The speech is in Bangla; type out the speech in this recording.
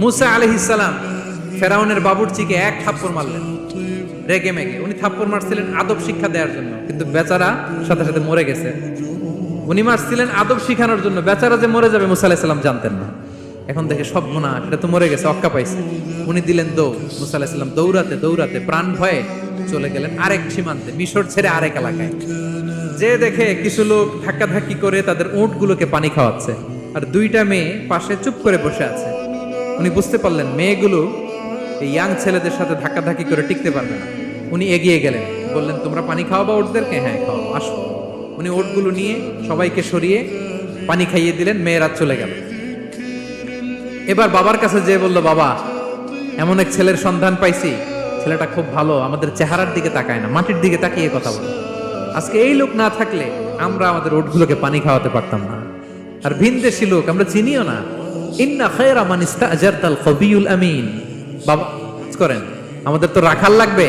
মুসা আলাইহিস সালাম ফেরাউনের বাবুর্চিকে এক থাপ্পড় মারলেন রেগে মেগে। উনি থাপ্পড় মারছিলেন আদব শিক্ষা দেওয়ার জন্য, কিন্তু বেচারা সাথে সাথে মরে গেছে। উনি মারছিলেন আদব শিখানোর জন্য, বেচারা যে মরে যাবে মুসা আলাইহিস সালাম জানতেন না। এখন দেখে সব গুনাহ, এটা তো মরে গেছে, অক্কা পাইছে। উনি দিলেন দৌড়। মুসা আলাইহিস সালাম দৌড়াতে দৌড়াতে প্রাণ ভয়ে চলে গেলেন আরেক সীমান্তে, মিশর ছেড়ে আরেক এলাকায়। যে দেখে কিছু লোক ধাক্কাধাক্কি করে তাদের উটগুলোকে পানি খাওয়াচ্ছে, আর দুইটা মেয়ে পাশে চুপ করে বসে আছে। উনি বুঝতে পারলেন মেয়েগুলো এই ইয়াং ছেলেদের সাথে ধাক্কাধাক্কি করে টিকতে পারবে না। উনি এগিয়ে গেলেন, বললেন তোমরা পানি খাওয়াবা উটদেরকে? হ্যাঁ খাওয়াবো, আসো। উনি উটগুলো নিয়ে সবাইকে সরিয়ে পানি খাইয়ে দিলেন, মেয়েরা চলে গেল। এবার বাবার কাছে যেয়ে বলল, বাবা এমন এক ছেলের সন্ধান পাইছি, ছেলেটা খুব ভালো, আমাদের চেহারার দিকে তাকায় না, মাটির দিকে তাকিয়ে কথা বলে। আজকে এই লোক না থাকলে আমরা আমাদের উটগুলোকে পানি খাওয়াতে পারতাম না। আর ভিনদেশী লোক, আমরা চিনিও না। ইন্না খায়রা মান ইস্তাজারতাল কবিয়ুল আমিন। বাবা করেন, আমাদের তো রাখাল লাগবে।